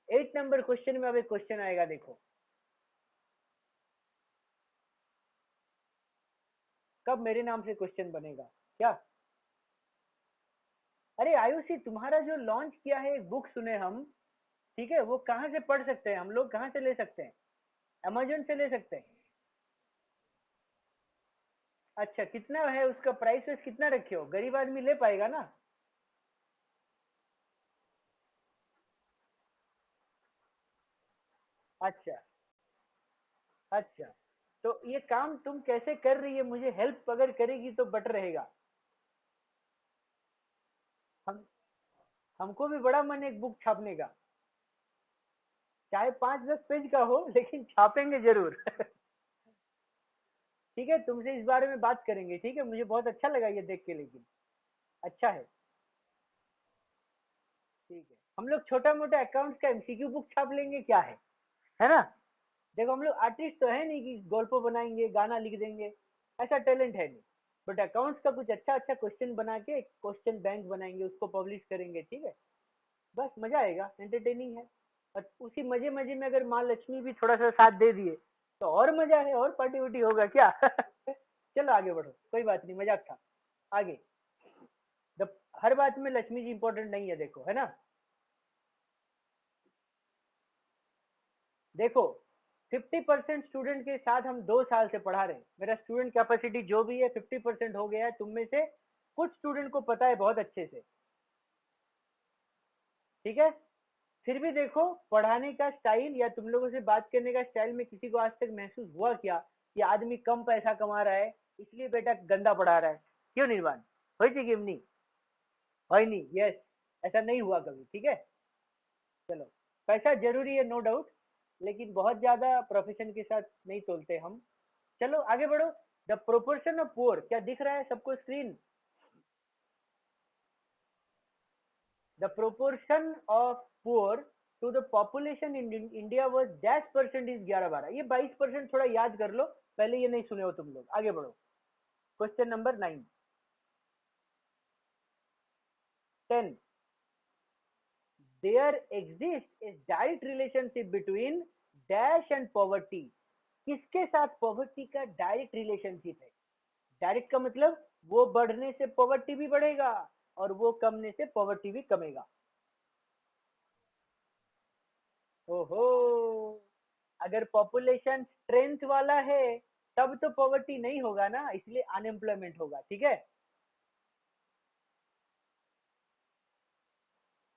8 नंबर क्वेश्चन में अब एक क्वेश्चन आएगा, देखो कब मेरे नाम से क्वेश्चन बनेगा क्या? अरे आयुषी, तुम्हारा जो लॉन्च किया है एक बुक सुने हम, ठीक है, वो कहाँ से पढ़ सकते हैं हम लोग, कहाँ से ले सकते हैं? अमेजोन से ले सकते हैं? अच्छा, कितना है उसका प्राइस? कितना रखे हो? गरीब आदमी ले पाएगा ना? अच्छा अच्छा, तो ये काम तुम कैसे कर रही है? मुझे हेल्प अगर करेगी तो बेटर रहेगा। हम हमको भी बड़ा मन है एक बुक छापने का, चाहे 5-10 पेज का हो, लेकिन छापेंगे जरूर। ठीक है, तुमसे इस बारे में बात करेंगे, ठीक है? मुझे बहुत अच्छा लगा ये देख के, लेकिन अच्छा है। ठीक है, हम लोग छोटा मोटा अकाउंट्स का एमसीक्यू बुक छाप लेंगे, क्या है ना? देखो, हम लोग आर्टिस्ट तो है नहीं कि गल्प बनाएंगे, गाना लिख देंगे, ऐसा टैलेंट है नहीं। बट अकाउंट्स का कुछ अच्छा अच्छा क्वेश्चन बना के क्वेश्चन बैंक बनाएंगे, उसको पब्लिश करेंगे, ठीक है? बस मजा आएगा, एंटरटेनिंग है। और उसी मजे मजे में अगर माँ लक्ष्मी भी थोड़ा सा साथ दे दिए तो और मजा है, और पार्टी वार्टी होगा क्या? चलो आगे बढ़ो, कोई बात नहीं, मजाक था। आगे। जब हर बात में लक्ष्मी जी इंपॉर्टेंट नहीं है, देखो, है ना? देखो, 50% स्टूडेंट के साथ हम 2 साल से पढ़ा रहे हैं। मेरा स्टूडेंट कैपेसिटी जो भी है 50% हो गया है। तुम में से कुछ स्टूडेंट को पता है बहुत अच्छे से, ठीक है? फिर भी देखो, पढ़ाने का स्टाइल या तुम लोगों से बात करने का स्टाइल में किसी को आज तक महसूस हुआ क्या कि आदमी कम पैसा कमा रहा है इसलिए बेटा गंदा पढ़ा रहा है? क्यों निर्वाण? हुई थी कि नहीं? हुई नहीं? यस। ऐसा नहीं हुआ कभी, ठीक है? चलो, पैसा जरूरी है, नो डाउट, लेकिन बहुत ज्यादा प्रोफेशन के साथ नहीं तोलते हम। चलो आगे बढ़ो। द प्रोपोर्शन ऑफ पुअर, क्या दिख रहा है सबको screen? The proportion of poor to the population in India was dash percent is 11-12, ये 22%, थोड़ा याद कर लो, पहले ये नहीं सुने हो तुम लोग। आगे बढ़ो। Question number 9। 10। There exist a direct relationship between dash and poverty. किसके साथ पॉवर्टी का डायरेक्ट रिलेशनशिप है? डायरेक्ट का मतलब वो बढ़ने से पॉवर्टी भी बढ़ेगा, और वो कमने से पॉवर्टी भी कमेगा। ओहो, अगर पॉपुलेशन स्ट्रेंथ वाला है तब तो पॉवर्टी नहीं होगा ना, इसलिए अनएम्प्लॉयमेंट होगा, ठीक है?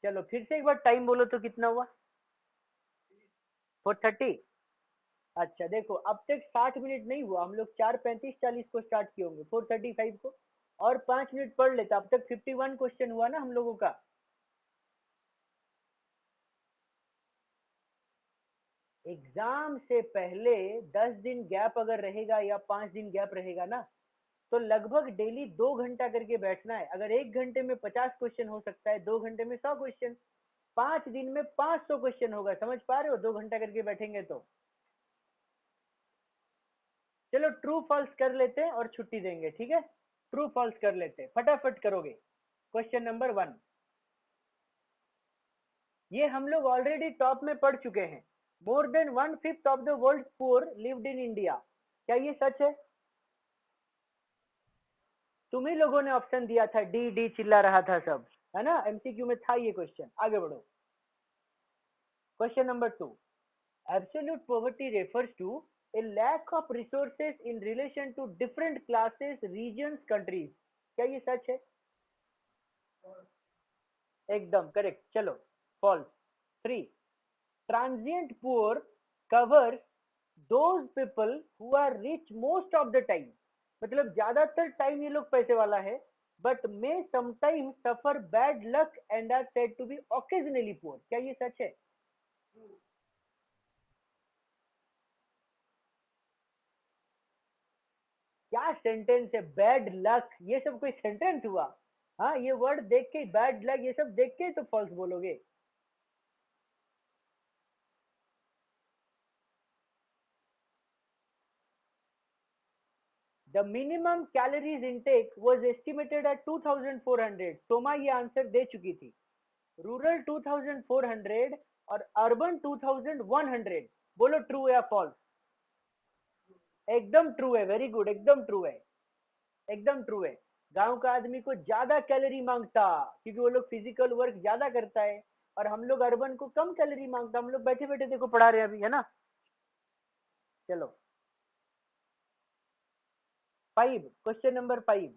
चलो फिर से एक बार टाइम बोलो तो कितना हुआ? 4:30? अच्छा देखो, अब तक 60 मिनट नहीं हुआ, हम लोग 4:35-40 को स्टार्ट किए होंगे, 4:35 को। और 5 मिनट पढ़ लेता, अब तक 51 क्वेश्चन हुआ ना हम लोगों का। एग्जाम से पहले 10 दिन गैप अगर रहेगा या 5 दिन गैप रहेगा ना, तो लगभग डेली 2 घंटा करके बैठना है। अगर 1 घंटे में 50 क्वेश्चन हो सकता है, 2 घंटे में 100 क्वेश्चन, 5 दिन में 500 क्वेश्चन होगा। समझ पा रहे हो? 2 घंटा करके बैठेंगे तो। चलो ट्रू फॉल्स कर लेते हैं और छुट्टी देंगे, ठीक है? ट्रू फॉल्स कर लेते हैं, फटाफट करोगे। क्वेश्चन नंबर 1, ये हम लोग ऑलरेडी टॉप में पढ़ चुके हैं। More than 1/5 of the world poor lived in India, क्या ये सच है? तुम ही लोगों ने ऑप्शन दिया था, डी डी चिल्ला रहा था सब, है ना? एमसीक्यू में था ये क्वेश्चन। आगे बढ़ो। Question number 2, absolute poverty refers to a lack of resources in relation to different classes, regions, countries, क्या ये सच है? एकदम करेक्ट। चलो, false. 3, transient poor covers those people who are rich most of the time, मतलब ज्यादातर टाइम ये लोग पैसे वाला है, but may sometimes suffer bad luck and are said to be occasionally poor, क्या ये सच है? क्या सेंटेंस है? बैड लक, ये सब कोई सेंटेंस हुआ? हाँ, ये वर्ड देख के, बैड लक ये सब देख के तो फॉल्स बोलोगे। The minimum calories intake was estimated at 2400। Soma ये आंसर दे चुकी थी। रूरल 2400 और अर्बन 2100। बोलो ट्रू या फॉल्स? एकदम ट्रू है, वेरी गुड, एकदम ट्रू है, एकदम ट्रू है। गांव का आदमी को ज्यादा कैलोरी मांगता, क्योंकि वो लोग फिजिकल वर्क ज्यादा करता है, और हम लोग अर्बन को कम कैलोरी मांगता। हम लोग बैठे बैठे देखो पढ़ा रहे हैं अभी, है ना? चलो, 5, question number 5.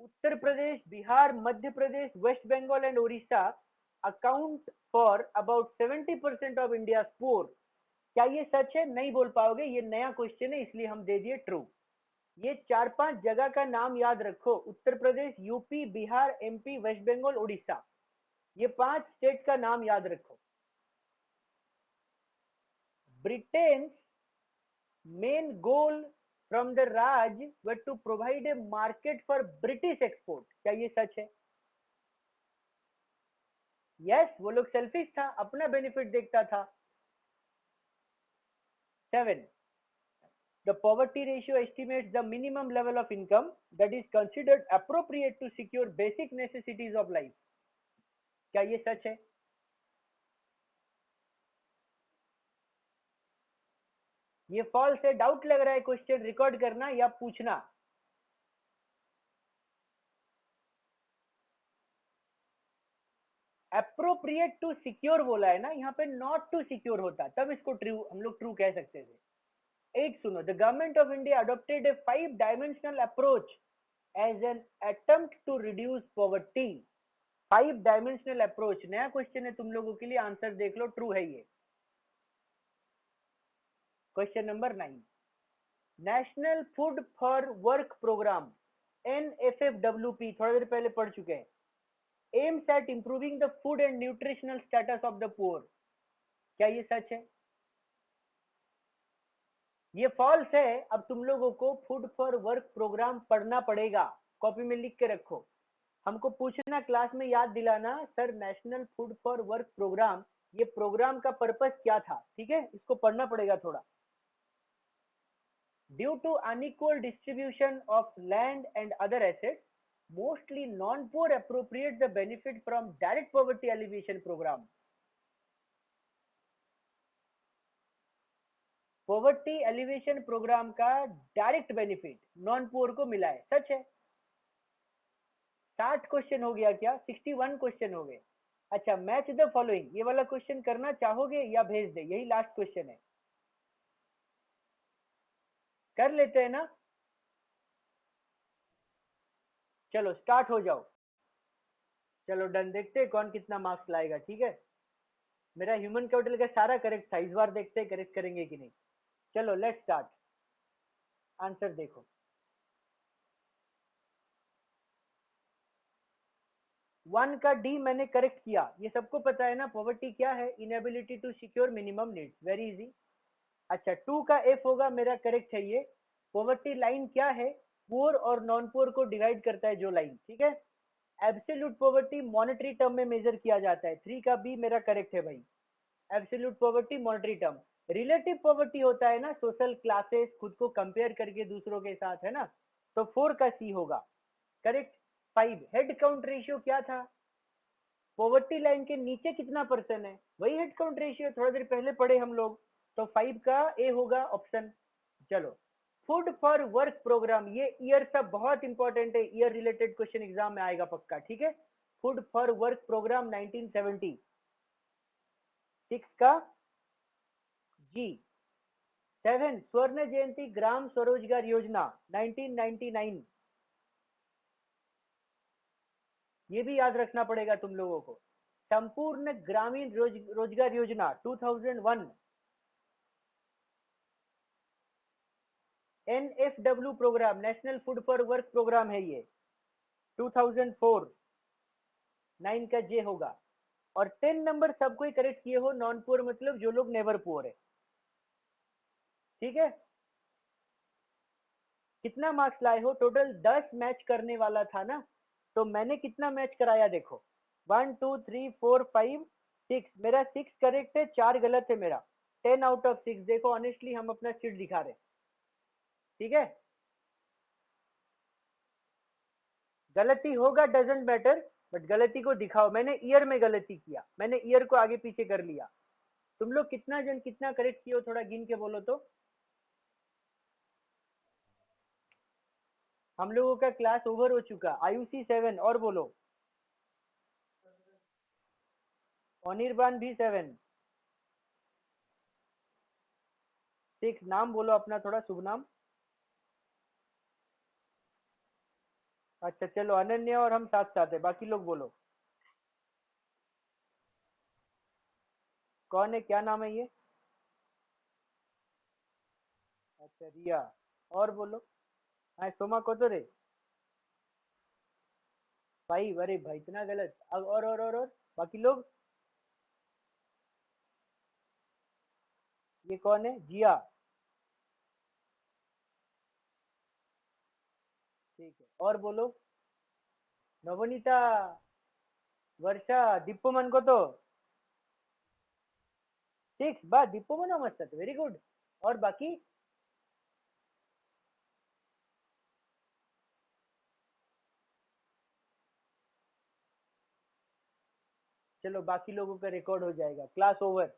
Uttar Pradesh, Bihar, Madhya Pradesh, west Bengal and Orissa account for about 70% of India poor. क्या ये सच है? नहीं बोल पाओगे, ये नया क्वेश्चन है इसलिए हम दे दिए ट्रू. ये 4-5 जगह का नाम याद रखो. Uttar Pradesh, UP, Bihar, MP, west Bengal, Orissa. ये 5 स्टेट का नाम याद रखो. Britain main goal from the Raj was to provide a market for British export. क्या ये सच है? यस, वो लोग सेल्फिश था, अपना बेनिफिट देखता था. 7. The poverty ratio estimates the minimum level of income that is considered appropriate to secure basic necessities of life. क्या ये सच है? ये फॉल्स है. डाउट लग रहा है, क्वेश्चन रिकॉर्ड करना या पूछना. अप्रोप्रिएट टू सिक्योर बोला है ना, यहाँ पे नॉट टू सिक्योर होता तब इसको ट्रू, हम लोग ट्रू कह सकते थे. 8 सुनो. The government of India adopted a 5 dimensional approach as an attempt to reduce poverty. 5 dimensional approach नया क्वेश्चन है तुम लोगों के लिए. आंसर देख लो, ट्रू है ये. Question number 9. National food for work programme NFFWP थोड़ा देर पहले पढ़ चुके हैं. Aims at improving the food and nutritional status of the poor. क्या ये सच है? ये फॉल्स है. अब तुम लोगों को फूड फॉर वर्क प्रोग्राम पढ़ना पड़ेगा. कॉपी में लिख के रखो. हमको पूछना, क्लास में याद दिलाना, sir national food for work programme, ये प्रोग्राम का पर्पस क्या था. ठीक है, इसको पढ़ना पड़ेगा थोड़ा. Due to unequal distribution of land and other assets, mostly non-poor appropriate the benefit from direct poverty alleviation program. Poverty alleviation programme का डायरेक्ट बेनिफिट नॉन पुअर को मिला है. सच है. 60 क्वेश्चन हो गया क्या? 61 क्वेश्चन हो गए. अच्छा, मैच द फॉलोइंग, ये वाला क्वेश्चन करना चाहोगे या भेज दे? यही लास्ट क्वेश्चन है. कर लेते हैं ना? चलो स्टार्ट हो जाओ. चलो डन. देखते हैं कौन कितना मार्क्स लाएगा. ठीक है, मेरा ह्यूमन कैपिटल का सारा करेक्ट था. इस बार देखते हैं करेक्ट करेंगे कि नहीं. चलो लेट्स स्टार्ट. आंसर देखो. 1 का डी मैंने करेक्ट किया. ये सबको पता है ना, पॉवर्टी क्या है? Inability to secure minimum needs. Very easy. अच्छा, 2 का एफ होगा, मेरा करेक्ट है ये. पॉवर्टी लाइन क्या है? पुअर और नॉन पुअर को डिवाइड करता है जो लाइन. ठीक है. एब्सोल्यूट पॉवर्टी मॉनेटरी टर्म में मेजर किया जाता है. 3 का बी मेरा करेक्ट है भाई. Absolute poverty monetary term. Relative poverty होता है ना, सोशल क्लासेस, खुद को कंपेयर करके दूसरों के साथ, है ना. तो 4 का सी होगा करेक्ट. 5 हेड काउंट रेशियो क्या था? पॉवर्टी लाइन के नीचे कितना पर्सन है, वही हेड काउंट रेशियो. थोड़ा देर पहले पढ़े हम लोग. तो 5 का ए होगा ऑप्शन. चलो, फूड फॉर वर्क प्रोग्राम, ये ईयर सब बहुत इंपॉर्टेंट है. ईयर रिलेटेड क्वेश्चन एग्जाम में आएगा पक्का. ठीक है. Food for work programme 1970. 6 का जी. 7 स्वर्ण जयंती ग्राम स्वरोजगार योजना 1999. ये भी याद रखना पड़ेगा तुम लोगों को. संपूर्ण ग्रामीण रोजगार योजना 2001. NFW programme, national food for work programme है ये, 2004. 9 का जे होगा. और 10 नंबर सबको ही करेक्ट किए हो. नॉन पुअर मतलब जो लोग नेवर पुअर है. ठीक है. कितना मार्क्स लाए हो? टोटल 10 मैच करने वाला था ना, तो मैंने कितना मैच कराया देखो. 1 2 3 4 5 6. मेरा 6 करेक्ट है, 4 गलत है मेरा. 10 आउट ऑफ 6. देखो ऑनेस्टली हम अपना सीट दिखा रहे. ठीक है. गलती होगा, डजेंट मैटर, बट गलती को दिखाओ. मैंने ईयर में गलती किया, मैंने ईयर को आगे पीछे कर लिया. तुम लोग कितना जन कितना करेक्ट किए हो, थोड़ा गिन के बोलो तो. हम लोगों का क्लास ओवर हो चुका. आयुषी 7 और बोलो. अनिर्बान भी 7. 6 नाम बोलो अपना थोड़ा, शुभ नाम. अच्छा चलो, अनन्या और हम साथ साथ है, बाकी लोग बोलो। कौन है, क्या नाम है ये? अच्छा रिया। और बोलो। हाँ सोमा कोतरे। भाई अरे भाई इतना गलत, अब और बाकी लोग। ये कौन है, जिया? ठीक है, और बोलो। नवनीता, वर्षा, दीप्यमान को तो। सिक्स बा दीप्यमान मस्त, वेरी गुड। और बाकी? चलो बाकी लोगों का रिकॉर्ड हो जाएगा, क्लास ओवर।